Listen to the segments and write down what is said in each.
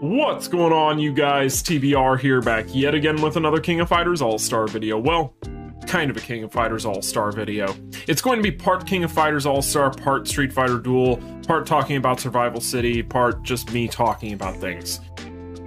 What's going on, you guys? TBR here, back yet again with another King of Fighters All-Star video. Well, kind of a King of Fighters All-Star video. It's going to be part King of Fighters All-Star, part Street Fighter Duel, part talking about Survival City, part just me talking about things.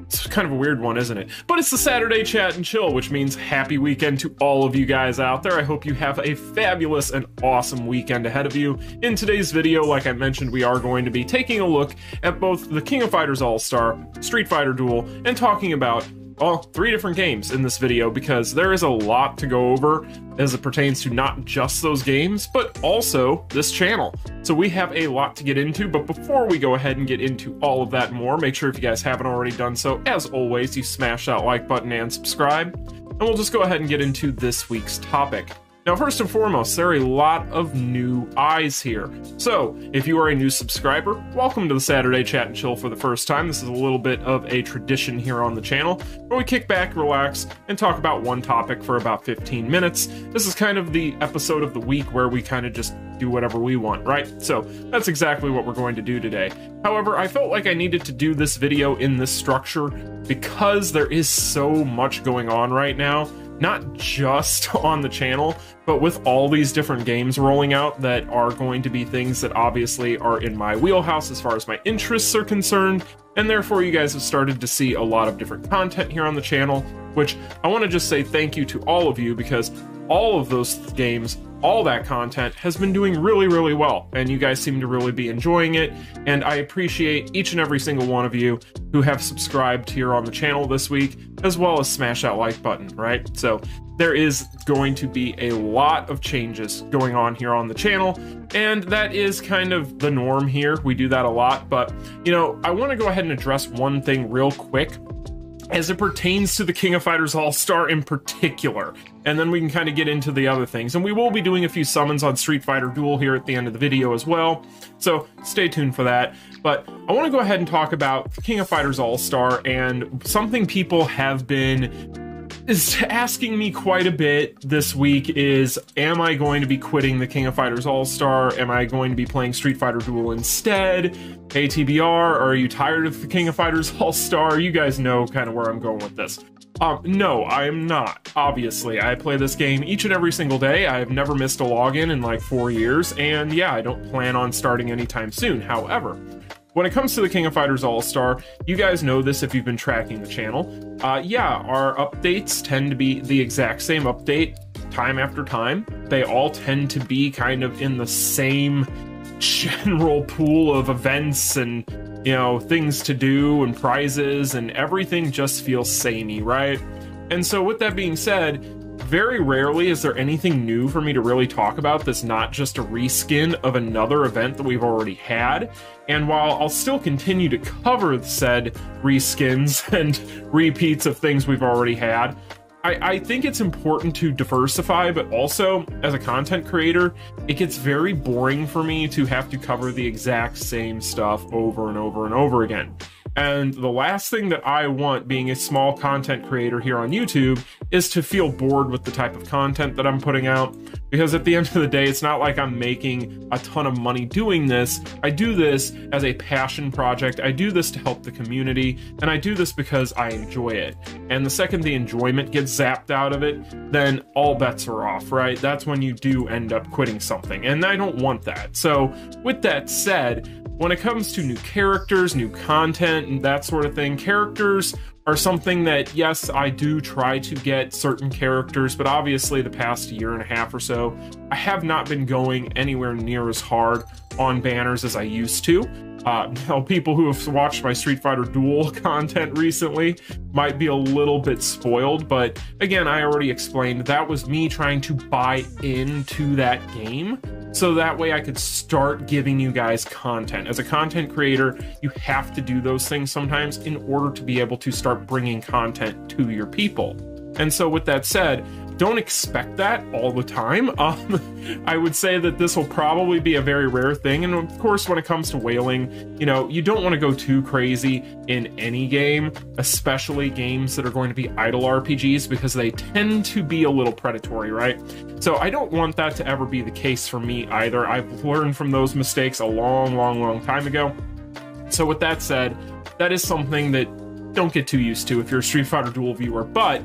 It's kind of a weird one, isn't it? But it's the Saturday Chat and Chill, which means happy weekend to all of you guys out there. I hope you have a fabulous and awesome weekend ahead of you. In today's video, like I mentioned, we are going to be taking a look at both the King of Fighters All-Star, Street Fighter Duel, and talking about, well, 3 different games in this video, because there is a lot to go over as it pertains to not just those games, but also this channel. So we have a lot to get into, but before we go ahead and get into all of that and more, make sure if you guys haven't already done so, as always, you smash that like button and subscribe, and we'll just go ahead and get into this week's topic. Now, first and foremost, there are a lot of new eyes here. So, if you are a new subscriber, welcome to the Saturday Chat and Chill for the first time. This is a little bit of a tradition here on the channel, where we kick back, relax, and talk about one topic for about 15 minutes. This is kind of the episode of the week where we kind of just do whatever we want, right? So, that's exactly what we're going to do today. However, I felt like I needed to do this video in this structure because there is so much going on right now. Not just on the channel, but with all these different games rolling out that are going to be things that obviously are in my wheelhouse as far as my interests are concerned, and therefore you guys have started to see a lot of different content here on the channel, which I want to just say thank you to all of you, because all of those games, all that content has been doing really, really well, and you guys seem to really be enjoying it, and I appreciate each and every single one of you who have subscribed here on the channel this week, as well as smash that like button, right? So there is going to be a lot of changes going on here on the channel, and that is kind of the norm here. We do that a lot, but, you know, I want to go ahead and address one thing real quick as it pertains to the King of Fighters All-Star in particular, and then we can kind of get into the other things. And we will be doing a few summons on Street Fighter Duel here at the end of the video as well, so stay tuned for that. But I want to go ahead and talk about the King of Fighters All-Star, and something people have been asking me quite a bit this week is, am I going to be quitting the King of Fighters All-Star? Am I going to be playing Street Fighter Duel instead? Hey TBR, are you tired of the King of Fighters All-Star? You guys know kind of where I'm going with this. No, I am not. Obviously, I play this game each and every single day. I have never missed a login in like 4 years, and yeah, I don't plan on starting anytime soon. However, when it comes to the King of Fighters All-Star, you guys know this if you've been tracking the channel. Yeah, our updates tend to be the exact same update time after time. They all tend to be kind of in the same general pool of events and, you know, things to do and prizes, and everything just feels samey, right? And so with that being said, very rarely is there anything new for me to really talk about that's not just a reskin of another event that we've already had. And while I'll still continue to cover said reskins and repeats of things we've already had, I think it's important to diversify, but also, as a content creator, it gets very boring for me to have to cover the exact same stuff over and over and over again. And the last thing that I want, being a small content creator here on YouTube, is to feel bored with the type of content that I'm putting out. Because at the end of the day, it's not like I'm making a ton of money doing this. I do this as a passion project. I do this to help the community, and I do this because I enjoy it. And the second the enjoyment gets zapped out of it, then all bets are off, right? That's when you do end up quitting something, and I don't want that. So with that said, when it comes to new characters, new content, and that sort of thing, characters are something that, yes, I do try to get certain characters, but obviously the past year and a half or so, I have not been going anywhere near as hard on banners as I used to. Now, people who have watched my Street Fighter Duel content recently might be a little bit spoiled, but again, I already explained that was me trying to buy into that game, so that way I could start giving you guys content. As a content creator, you have to do those things sometimes in order to be able to start bringing content to your people. And so with that said, don't expect that all the time. I would say that this will probably be a very rare thing. And of course, when it comes to whaling, you know, you don't want to go too crazy in any game, especially games that are going to be idle RPGs, because they tend to be a little predatory, right? So I don't want that to ever be the case for me either. I've learned from those mistakes a long, long, long time ago. So with that said, that is something that don't get too used to if you're a Street Fighter Duel viewer. But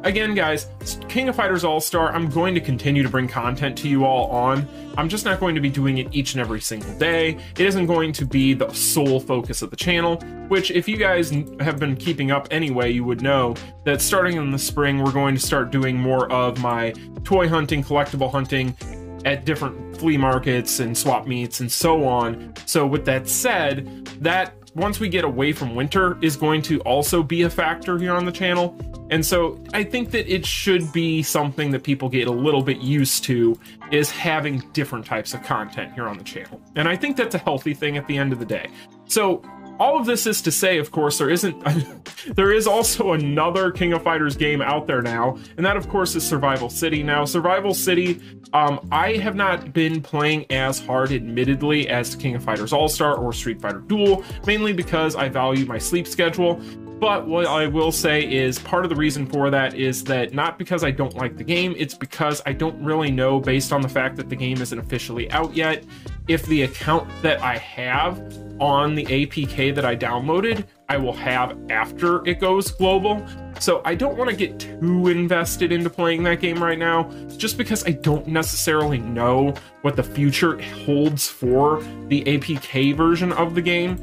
again, guys, King of Fighters All-Star, I'm going to continue to bring content to you all on. I'm just not going to be doing it each and every single day. It isn't going to be the sole focus of the channel, which if you guys have been keeping up anyway, you would know that starting in the spring, we're going to start doing more of my toy hunting, collectible hunting at different flea markets and swap meets and so on. So with that said, that once we get away from winter is going to also be a factor here on the channel. And so I think that it should be something that people get a little bit used to, is having different types of content here on the channel. And I think that's a healthy thing at the end of the day. So all of this is to say, of course, there is also another King of Fighters game out there now, and that, of course, is Survival City. Now, Survival City, I have not been playing as hard, admittedly, as King of Fighters All-Star or Street Fighter Duel, mainly because I value my sleep schedule. But what I will say is part of the reason for that is that not because I don't like the game, it's because I don't really know, based on the fact that the game isn't officially out yet, if the account that I have on the APK that I downloaded, I will have after it goes global. So I don't want to get too invested into playing that game right now, just because I don't necessarily know what the future holds for the APK version of the game.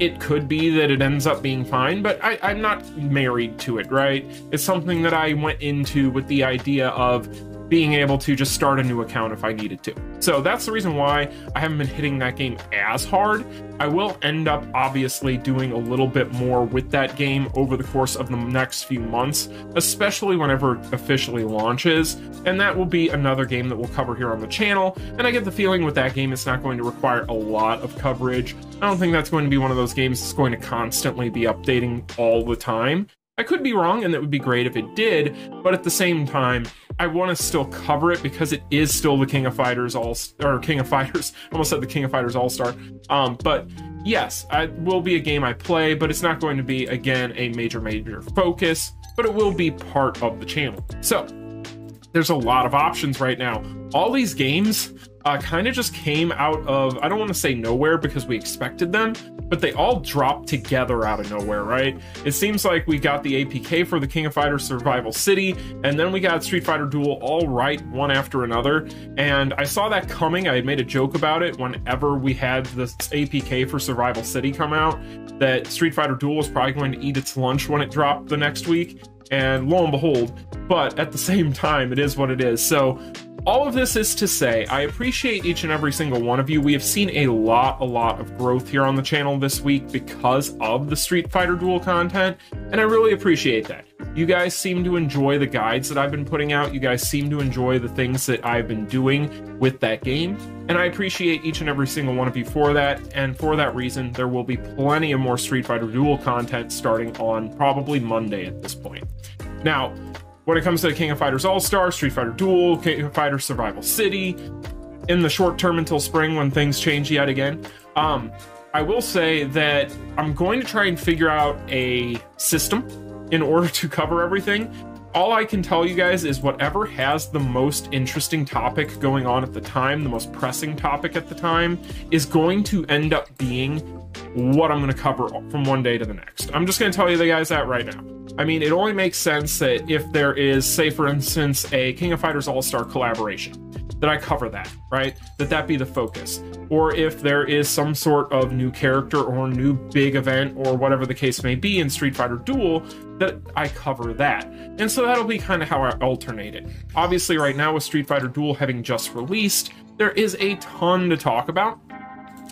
It could be that it ends up being fine, but I'm not married to it, right? It's something that I went into with the idea of being able to just start a new account if I needed to. So that's the reason why I haven't been hitting that game as hard. I will end up obviously doing a little bit more with that game over the course of the next few months, especially whenever it officially launches. And that will be another game that we'll cover here on the channel. And I get the feeling with that game, it's not going to require a lot of coverage. I don't think that's going to be one of those games that's going to constantly be updating all the time. I could be wrong, and that would be great if it did, but at the same time, I want to still cover it because it is still the King of Fighters King of Fighters. I almost said the King of Fighters All-Star. But yes, it will be a game I play, but it's not going to be, again, a major focus, but it will be part of the channel. So there's a lot of options right now. All these games kind of just came out of, I don't want to say nowhere because we expected them, but they all dropped together out of nowhere, right? It seems like we got the APK for the King of Fighters Survival City, and then we got Street Fighter Duel all right, one after another. And I saw that coming. I had made a joke about it whenever we had this APK for Survival City come out, that Street Fighter Duel was probably going to eat its lunch when it dropped the next week. And lo and behold, but at the same time, it is what it is. So all of this is to say, I appreciate each and every single one of you. We have seen a lot of growth here on the channel this week because of the Street Fighter Duel content, and I really appreciate that. You guys seem to enjoy the guides that I've been putting out. You guys seem to enjoy the things that I've been doing with that game, and I appreciate each and every single one of you for that, and for that reason, there will be plenty of more Street Fighter Duel content starting on probably Monday at this point. Now, when it comes to King of Fighters All-Star, Street Fighter Duel, King of Fighters Survival City, in the short term until spring when things change yet again, I will say that I'm going to try and figure out a system in order to cover everything. All I can tell you guys is whatever has the most interesting topic going on at the time, the most pressing topic at the time, is going to end up being what I'm going to cover from one day to the next. I'm just going to tell you guys that right now. I mean, it only makes sense that if there is, say, for instance, a King of Fighters All-Star collaboration, that I cover that, right? That be the focus. Or if there is some sort of new character or new big event or whatever the case may be in Street Fighter Duel, that I cover that. And so that'll be kind of how I alternate it. Obviously, right now with Street Fighter Duel having just released, there is a ton to talk about.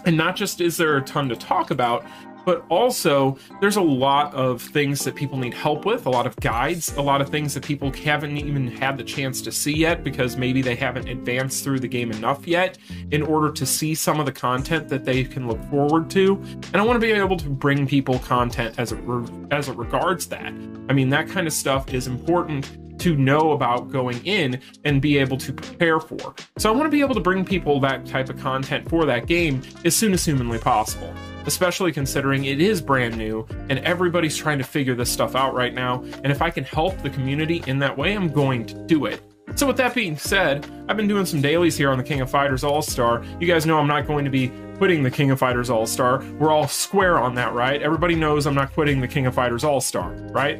And not just is there a ton to talk about, but also there's a lot of things that people need help with, a lot of guides, a lot of things that people haven't even had the chance to see yet because maybe they haven't advanced through the game enough yet in order to see some of the content that they can look forward to. And I want to be able to bring people content as it regards that. I mean, that kind of stuff is important to know about going in and be able to prepare for. So I want to be able to bring people that type of content for that game as soon as humanly possible, especially considering it is brand new and everybody's trying to figure this stuff out right now. And if I can help the community in that way, I'm going to do it. So with that being said, I've been doing some dailies here on the King of Fighters All-Star. You guys know I'm not going to be quitting the King of Fighters All-Star. We're all square on that, right? Everybody knows I'm not quitting the King of Fighters All-Star, right?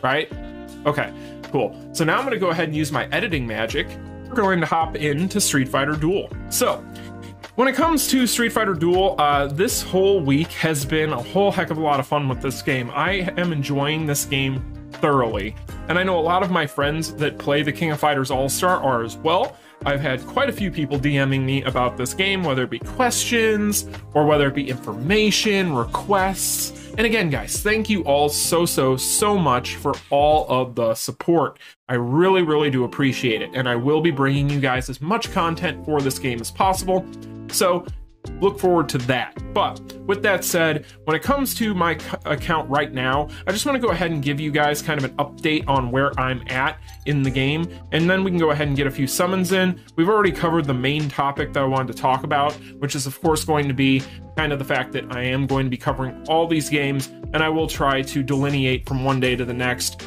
Right? Okay, cool. So now I'm going to go ahead and use my editing magic. We're going to hop into Street Fighter Duel. So, when it comes to Street Fighter Duel, this whole week has been a whole heck of a lot of fun with this game. I am enjoying this game thoroughly, and I know a lot of my friends that play the King of Fighters All-Star are as well. I've had quite a few people DMing me about this game, whether it be questions or whether it be information, requests. And again, guys, thank you all so much for all of the support. I really do appreciate it, and I will be bringing you guys as much content for this game as possible. So look forward to that. But with that said, when it comes to my account right now, I just want to go ahead and give you guys kind of an update on where I'm at in the game, and then we can go ahead and get a few summons in. We've already covered the main topic that I wanted to talk about, which is of course going to be kind of the fact that I am going to be covering all these games, and I will try to delineate from one day to the next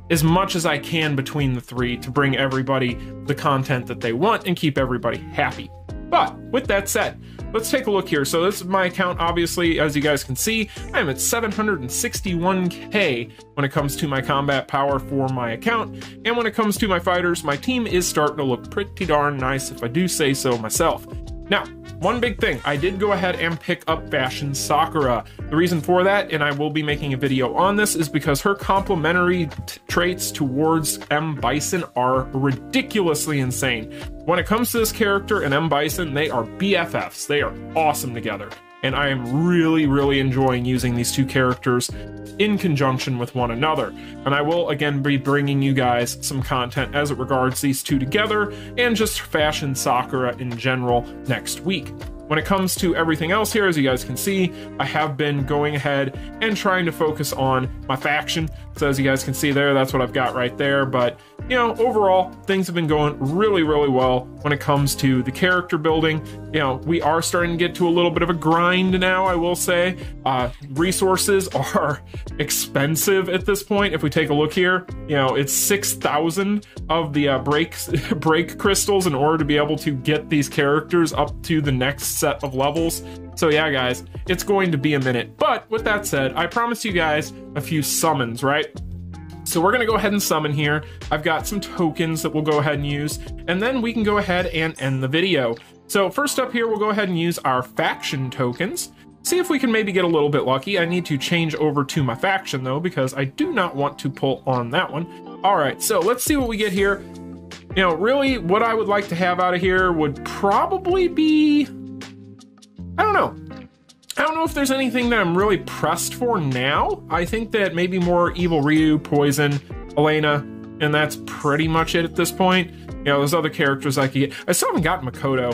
as much as I can between the three to bring everybody the content that they want and keep everybody happy. But with that said, let's take a look here. So this is my account. Obviously, as you guys can see, I am at 761k when it comes to my combat power for my account. And when it comes to my fighters, my team is starting to look pretty darn nice, if I do say so myself. Now, one big thing, I did go ahead and pick up Fashion Sakura. The reason for that, and I will be making a video on this, is because her complementary traits towards M. Bison are ridiculously insane. When it comes to this character and M. Bison, they are BFFs. They are awesome together. And I am really enjoying using these two characters in conjunction with one another. And I will again be bringing you guys some content as it regards these two together and just Fashion Sakura in general next week. When it comes to everything else here, as you guys can see, I have been going ahead and trying to focus on my faction. So as you guys can see there, that's what I've got right there. But, you know, overall, things have been going really well when it comes to the character building. You know, we are starting to get to a little bit of a grind now, I will say. Resources are expensive at this point. If we take a look here, you know, it's 6,000 of the break crystals in order to be able to get these characters up to the next set of levels. So yeah, guys, it's going to be a minute. But with that said, I promised you guys a few summons, right? So we're gonna go ahead and summon here. I've got some tokens that we'll go ahead and use, and then we can go ahead and end the video. So first up here, we'll go ahead and use our faction tokens. See if we can maybe get a little bit lucky. I need to change over to my faction though, because I do not want to pull on that one. All right, so let's see what we get here. You know, really what I would like to have out of here would probably be, I don't know if there's anything that I'm really pressed for now. I think that maybe more Evil Ryu, Poison, Elena, and that's pretty much it at this point. You know, there's other characters I could get. I still haven't gotten Makoto.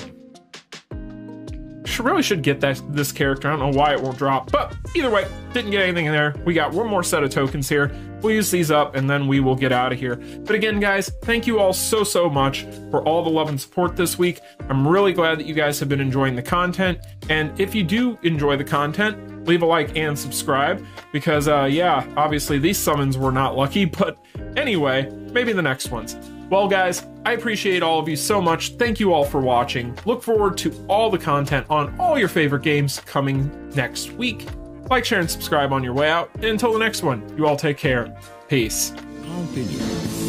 Really should get this character. I don't know why it won't drop, but either way, didn't get anything in there. We got one more set of tokens here. We'll use these up and then we will get out of here. But again, guys, thank you all so much for all the love and support this week. I'm really glad that you guys have been enjoying the content. And if you do enjoy the content, leave a like and subscribe because yeah, obviously these summons were not lucky, but anyway, maybe the next ones. Well, guys, I appreciate all of you so much. Thank you all for watching. Look forward to all the content on all your favorite games coming next week. Like, share, and subscribe on your way out. And until the next one, you all take care. Peace. Opinion.